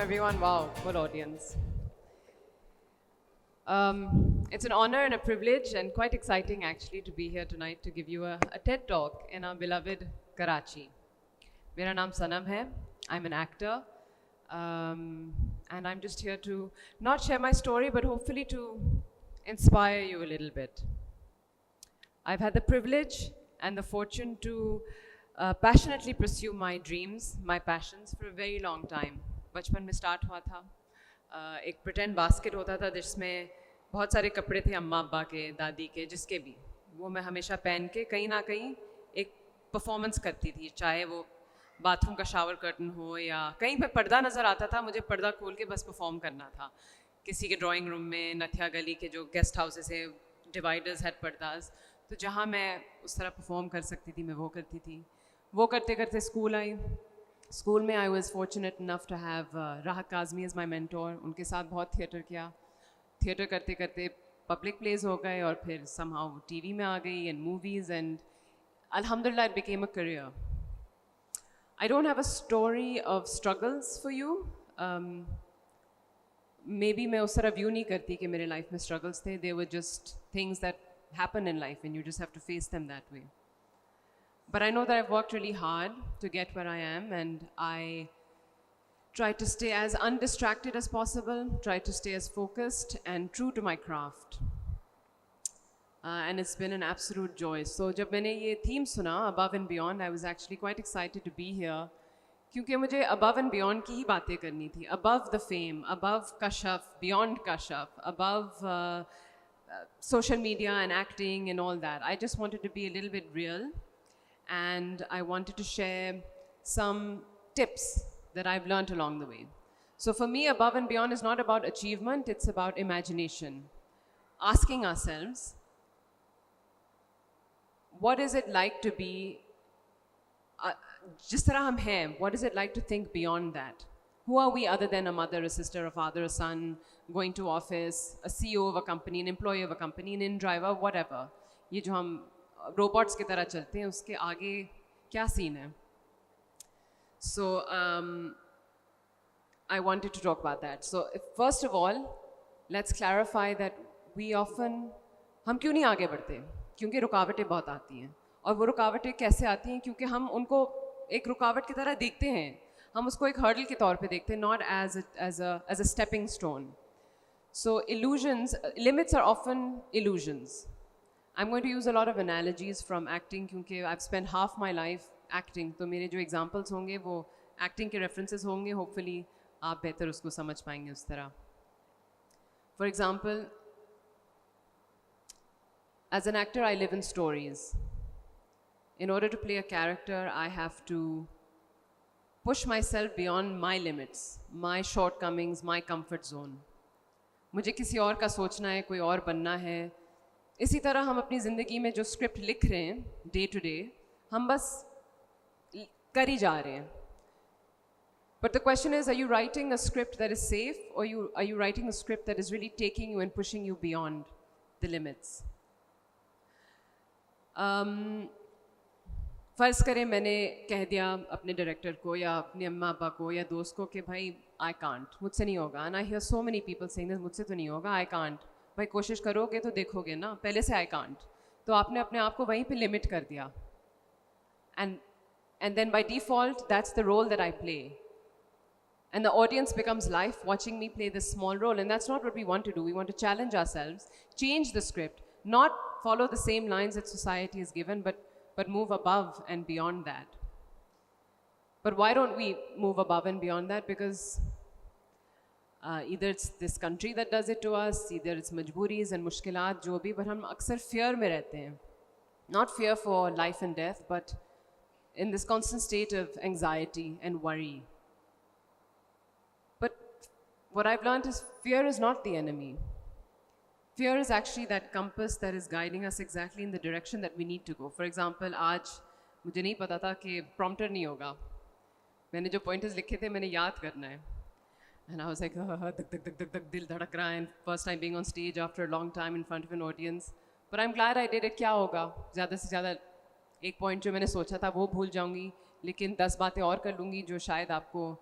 everyone. Wow, full audience. It's an honor and a privilege and quite exciting actually to be here tonight to give you a TED Talk in our beloved Karachi. मेरा नाम सनम है. I'm an actor. And I'm just here to not share my story but hopefully to inspire you a little bit. I've had the privilege and the fortune to passionately pursue my dreams, my passions for a very long time. बचपन में start हुआ था. एक pretend basket होता था जिसमें बहुत सारे कपड़े थे अम्मा अब्बा के, दादी के, जिसके भी. वो मैं हमेशा पहन के कहीं ना कहीं एक परफॉर्मेंस करती थी, चाहे वो बाथरूम का शावर कर्टन हो या कहीं पे पर्दा नज़र आता था, मुझे पर्दा खोल के बस परफॉर्म करना था. किसी के ड्राइंग रूम में, नथिया गली के जो गेस्ट हाउसेस है, डिवाइडर्स हैड पर्दास, तो जहाँ मैं उस तरह परफॉर्म कर सकती थी मैं वो करती थी. वो करते करते स्कूल आई. स्कूल में I was fortunate enough to have Rahat Kazmi as my mentor. उनके साथ बहुत थिएटर किया. थिएटर करते करते पब्लिक प्लेज हो गए और फिर समहाउ टीवी में आ गई एंड मूवीज़ एंड अल्हम्दुलिल्लाह it became a career. I don't have a story of struggles for you. Maybe मैं उस तरह व्यू नहीं करती कि मेरे लाइफ में struggles थे. They were just things that happen in life and you just have to face them that way. But I know that I've worked really hard to get where I am and I try to stay as undistracted as possible, try to stay as focused and true to my craft. And it's been an absolute joy. So जब मैंने ये theme सुना Above and Beyond, I was actually quite excited to be here क्योंकि मुझे above and beyond की ही बातें करनी थी. Above the fame, above Kashaf, beyond Kashaf, above social media and acting and all that. I just wanted to be a little bit real and I wanted to share some tips that I've learned along the way. So for me, Above and Beyond is not about achievement, it's about imagination. Asking ourselves, what is it like to be, जिस तरह हम हैं, what is it like to think beyond that? Who are we other than a mother, a sister, a father, a son, going to office, a CEO of a company, an employee of a company, an in-driver, whatever. ये जो हम robots की तरह चलते हैं, उसके आगे क्या scene है? So I wanted to talk about that. So first of all, let's clarify that we often, हम क्यों नहीं आगे बढ़ते? क्योंकि रुकावटें बहुत आती हैं. और वो रुकावटें कैसे आती हैं? क्योंकि हम उनको एक रुकावट की तरह देखते हैं. हम उसको एक हर्डल के तौर पे देखते हैं, not as a stepping stone. So illusions, limits are often illusions. I'm going to use a lot of analogies from acting क्योंकि I've spent half my life acting. तो मेरे जो examples होंगे वो acting के references होंगे. Hopefully आप बेहतर उसको समझ पाएंगे उस तरह. For example, as an actor, I live in stories. In order to play a character, I have to push myself beyond my limits, my shortcomings, my comfort zone. मुझे किसी और का सोचना है, कोई और बनना है. इसी तरह हम अपनी ज़िंदगी में जो स्क्रिप्ट लिख रहे हैं डे टू डे, हम बस कर ही जा रहे हैं. But the question is, are you writing a script that is safe or are you writing a script that is really taking you and pushing you beyond the limits? फ़र्ज़ करें मैंने कह दिया अपने डायरेक्टर को या अपने अम्मा अब्बा को या दोस्त को कि भाई आई कांट, मुझसे नहीं होगा. And I here so many people saying this, मुझसे तो नहीं होगा, आई कांट. भाई कोशिश करोगे तो देखोगे ना, पहले से आई कांट. तो आपने अपने आप को वहीं पे लिमिट कर दिया. And then by default that's the role that I play. And the audience becomes life watching me play this small role, and that's not what we want to do. We want to challenge ourselves, change the script, not follow the same lines that society has given, but move above and beyond that. But why don't we move above and beyond that? Because either it's this country that does it to us, either it's majbooris and mushkilat, जो भी, but हम अक्सर fear में रहते हैं. Not fear for life and death, but in this constant state of anxiety and worry. But what I've learned is fear is not the enemy. Fear is actually that compass that is guiding us exactly in the direction that we need to go. For example, आज मुझे नहीं पता था कि prompter नहीं होगा. मैंने जो pointers लिखे थे मैंने याद करना है. And I was like, धक धक धक धक धक दिल धड़क रहा है. And first time being on stage after a long time in front of an audience. But I'm glad I did it. क्या होगा? ज़्यादा से ज़्यादा एक point जो मैंने सोचा था वो भूल जाऊँगी, लेकिन 10 बातें और कर लूँगी जो शायद आपको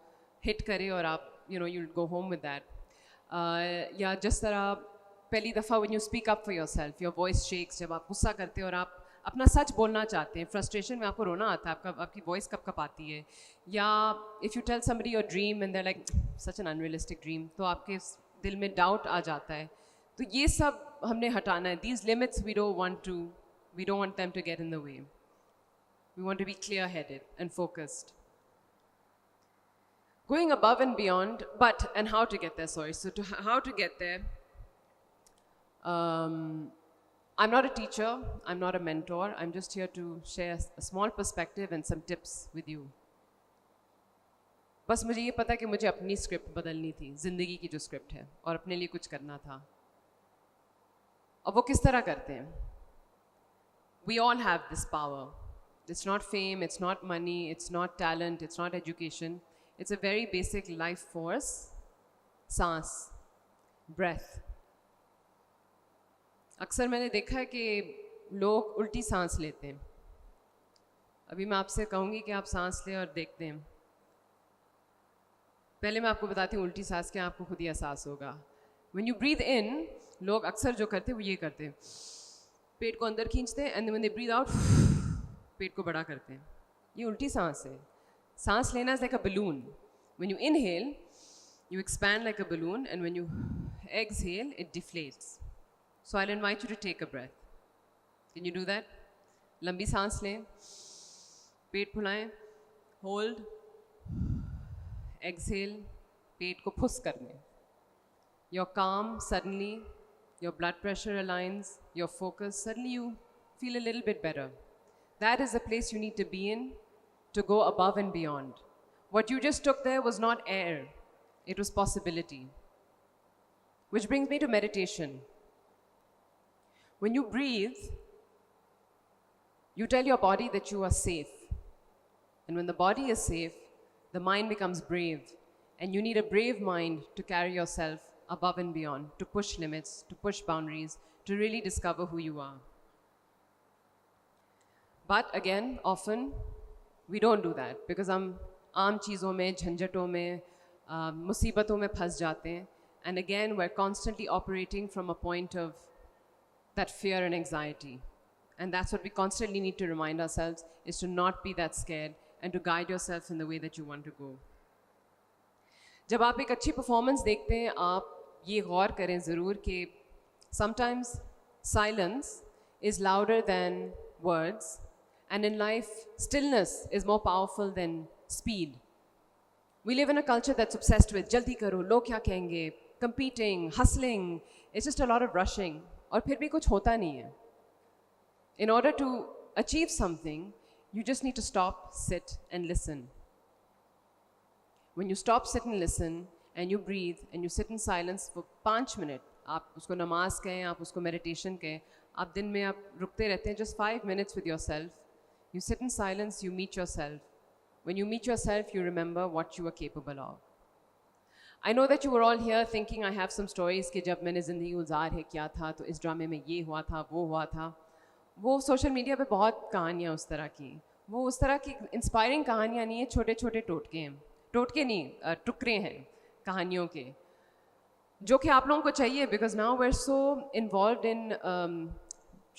hit करे और आप you'll go home with that. या जिस तरह पहली दफ़ा when you speak up for yourself, your voice shakes, जब आप गुस्सा करते हो और आप अपना सच बोलना चाहते हैं, frustration में आपको रोना आता है, आपकी voice कब कब आती है, या if you tell somebody your dream and they're like such an unrealistic dream, तो आपके दिल में doubt आ जाता है. तो ये सब हमने हटाना है. These limits we don't want them to get in the way. We want to be clear-headed and focused. Going above and beyond, and how to get there, sorry. So how to get there, I'm not a teacher, I'm not a mentor, I'm just here to share a small perspective and some tips with you. बस मुझे ये पता कि मुझे अपनी script बदलनी थी, ज़िंदगी की जो स्क्रिप्ट है, और अपने लिए कुछ करना था. अब वो किस तरह करते हैं? We all have this power. It's not fame, it's not money, it's not talent, it's not education. It's a very basic life force. सांस, breath. अक्सर मैंने देखा है कि लोग उल्टी सांस लेते हैं. अभी मैं आपसे कहूँगी कि आप सांस लें और देखते हैं. पहले मैं आपको बताती हूँ उल्टी सांस क्या, आपको खुद ही एहसास होगा. When you breathe in, लोग अक्सर जो करते हैं वो ये करते हैं, पेट को अंदर खींचते हैं, and when they breathe out, पेट को बड़ा करते हैं. ये उल्टी सांस है. सांस लेना is like a balloon. When you inhale, you expand like a balloon, and when you exhale, it deflates. So I'll invite you to take a breath. Can you do that? लंबी सांस लें, पेट फुलाएं, hold, exhale, पेट को फुस करने. You're calm suddenly, your blood pressure aligns, your focus, suddenly you feel a little bit better. That is the place you need to be in to go above and beyond. What you just took there was not air, it was possibility. Which brings me to meditation. When you breathe, you tell your body that you are safe. And when the body is safe, the mind becomes brave. And you need a brave mind to carry yourself above and beyond, to push limits, to push boundaries, to really discover who you are. But again, often, we don't do that because हम आम चीज़ों में, झंझटों में, मुसीबतों में फंस जाते हैं. And again, we're constantly operating from a point of that fear and anxiety. And that's what we constantly need to remind ourselves, is to not be that scared and to guide yourself in the way that you want to go. जब आप एक अच्छी performance देखते हैं, आप ये गौर करें ज़रूर कि sometimes silence is louder than words, and in life, stillness is more powerful than speed. We live in a culture that's obsessed with jaldi karo, log kya kahenge, competing, hustling. It's just a lot of rushing. और फिर भी कुछ होता नहीं है. In order to achieve something, you just need to stop, sit, and listen. When you stop, sit, and listen, and you breathe, and you sit in silence for 5 minutes, आप उसको नमाज कहें, आप उसको meditation कहें, आप दिन में आप रुकते रहते हैं, just 5 minutes with yourself. You sit in silence, you meet yourself. When you meet yourself, you remember what you are capable of. I know that you were all here thinking I have some stories कि जब मैंने ज़िंदगी गुजार है क्या था, तो इस ड्रामे में ये हुआ था, वो हुआ था. वो सोशल मीडिया पे बहुत कहानियाँ उस तरह की, वो उस तरह की इंस्पायरिंग कहानियाँ नहीं है, छोटे छोटे टोटके हैं, टोटके नहीं, टुकड़े हैं कहानियों के, जो कि आप लोगों को चाहिए. Because now we are so involve in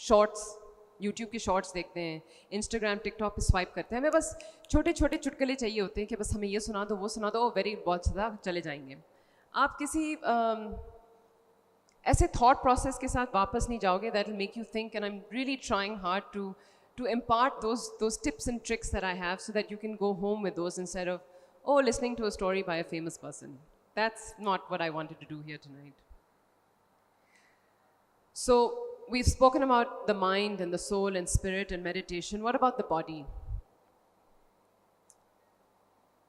shorts, YouTube के शॉर्ट्स देखते हैं, इंस्टाग्राम टिकटॉक पे स्वाइप करते हैं. हमें बस छोटे छोटे चुटकुले चाहिए होते हैं कि बस हमें ये सुना दो, वो सुना दो, वेरी बहुत ज़्यादा चले जाएंगे. आप किसी ऐसे थॉट प्रोसेस के साथ वापस नहीं जाओगे that will make you think. And I'm really trying hard to impart those tips and tricks that I have so that you can go home with those instead of listening to a story by a famous person. That's not what I wanted to do here tonight. So we've spoken about the mind and the soul and spirit and meditation. What about the body?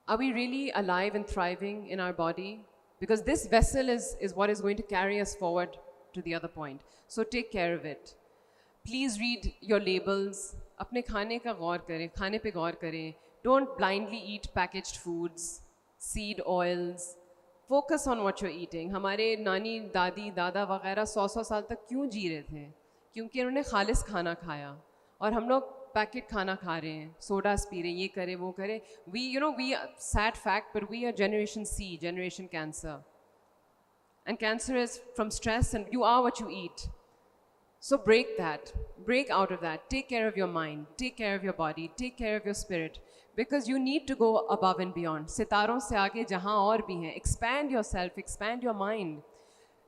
Are we really alive and thriving in our body? Because this vessel is what is going to carry us forward to the other point. So take care of it. Please read your labels. अपने खाने का गौर करें, खाने पे गौर करें. Don't blindly eat packaged foods, seed oils. Focus on what you're eating. हमारे नानी, दादी, दादा वगैरह 100 साल तक क्यों जी रहे थे? क्योंकि उन्होंने खालिस खाना खाया. और हम लोग पैकेट खाना खा रहे हैं, सोडास पी रहे हैं, ये करें वो करें. We sad fact, but we are generation C, generation cancer. And cancer is from stress, and you are what you eat. So break that. Break out of that. Take care of your mind. Take care of your body. Take care of your spirit. Because you need to go above and beyond. सितारों से आगे जहाँ और भी हैं. Expand yourself. Expand your mind.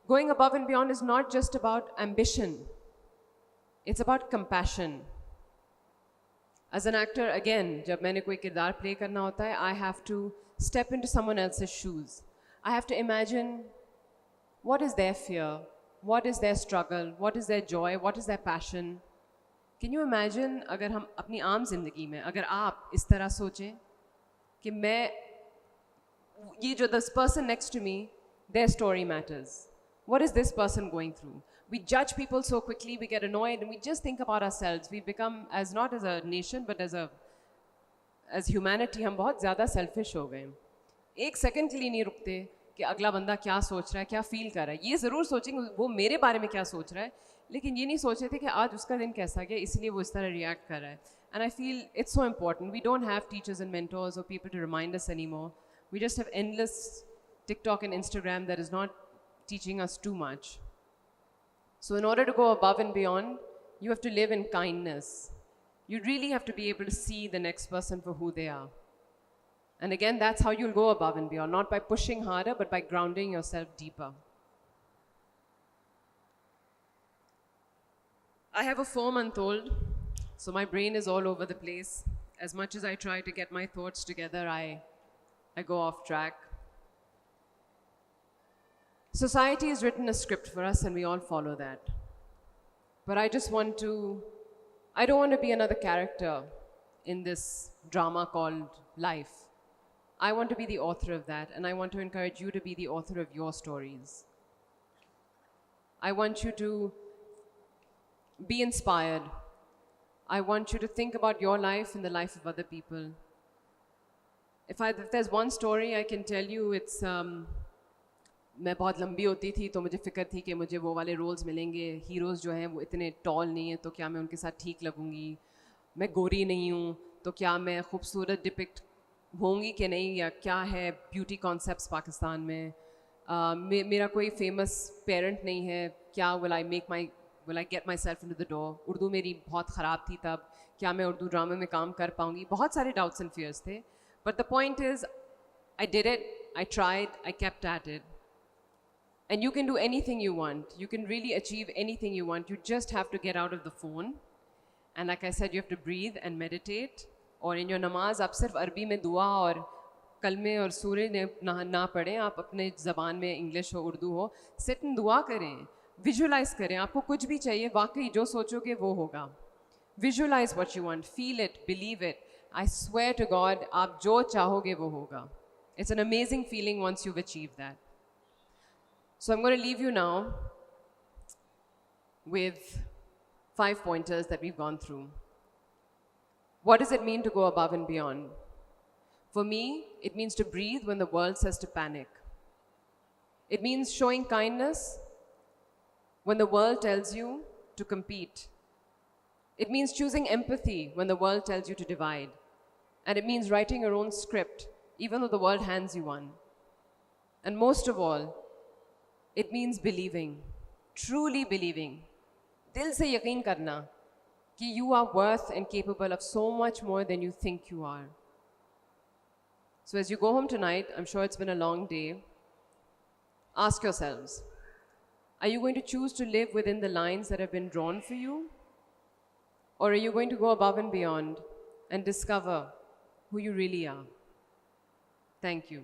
Going above and beyond is not just about ambition. It's about compassion. As an actor, again, जब मैंने कोई किरदार play करना होता है, I have to step into someone else's shoes. I have to imagine what is their fear, what is their struggle, what is their joy, what is their passion. Can you imagine अगर हम अपनी आम जिंदगी में अगर आप इस तरह सोचें कि मैं ये जो this person next to me, their story matters. What is this person going through? We judge people so quickly, we get annoyed, and we just think about ourselves. We become, as not as a nation, but as humanity, हम बहुत ज़्यादा selfish हो गए. एक second के लिए नहीं रुकते कि अगला बंदा क्या सोच रहा है, क्या feel कर रहा है. ये ज़रूर सोचेंगे वो मेरे बारे में क्या सोच रहा है, लेकिन ये नहीं सोच रहे थे कि आज उसका दिन कैसा गया, इसलिए वो इस तरह react कर रहा है. And I feel it's so important. We don't have teachers and mentors or people to remind us anymore. We just have endless TikTok and Instagram that is not teaching us too much. So in order to go above and beyond, you have to live in kindness. You really have to be able to see the next person for who they are. And again, that's how you'll go above and beyond, not by pushing harder, but by grounding yourself deeper. I have a form untold, so my brain is all over the place. As much as I try to get my thoughts together, I go off track. Society has written a script for us and we all follow that. But I don't want to be another character in this drama called life. I want to be the author of that, and I want to encourage you to be the author of your stories. I want you to be inspired. I want you to think about your life and the life of other people. If there's one story I can tell you, it's मैं बहुत लंबी होती थी तो मुझे फ़िक्र थी कि मुझे वो वाले रोल्स मिलेंगे, हीरोज़ जो हैं वो इतने टॉल नहीं हैं तो क्या मैं उनके साथ ठीक लगूंगी, मैं गोरी नहीं हूँ तो क्या मैं खूबसूरत डिपिक्ट होंगी कि नहीं, या क्या है ब्यूटी कॉन्सेप्ट्स पाकिस्तान में, मेरा कोई फेमस पेरेंट नहीं है, क्या will I get myself into the door, Urdu मेरी बहुत ख़राब थी तब, क्या मैं उर्दू ड्रामे में काम कर पाऊँगी, बहुत सारे doubts and fears थे. But the point is, I did it, I tried, I kept at it. And you can do anything you want. You can really achieve anything you want. You just have to get out of the phone. And like I said, you have to breathe and meditate. और in your namaz, आप सिर्फ अरबी में दुआ और कलमे और सूरे ना पढ़ें, आप अपने ज़बान में इंग्लिश हो उर्दू हो, sit and दुआ करें, visualize करें, आपको कुछ भी चाहिए, वाकई जो सोचोगे वो होगा. Visualize what you want, feel it, believe it. I swear to God, आप जो चाहोगे वो होगा. It's an amazing feeling once you've achieved that. So I'm going to leave you now with 5 pointers that we've gone through. What does it mean to go above and beyond? For me, it means to breathe when the world says to panic. It means showing kindness when the world tells you to compete. It means choosing empathy when the world tells you to divide. And it means writing your own script, even though the world hands you one. And most of all, it means believing, truly believing, dil se yaqeen karna कि you are worth and capable of so much more than you think you are. So as you go home tonight, I'm sure it's been a long day, ask yourselves, are you going to choose to live within the lines that have been drawn for you? Or are you going to go above and beyond and discover who you really are? Thank you.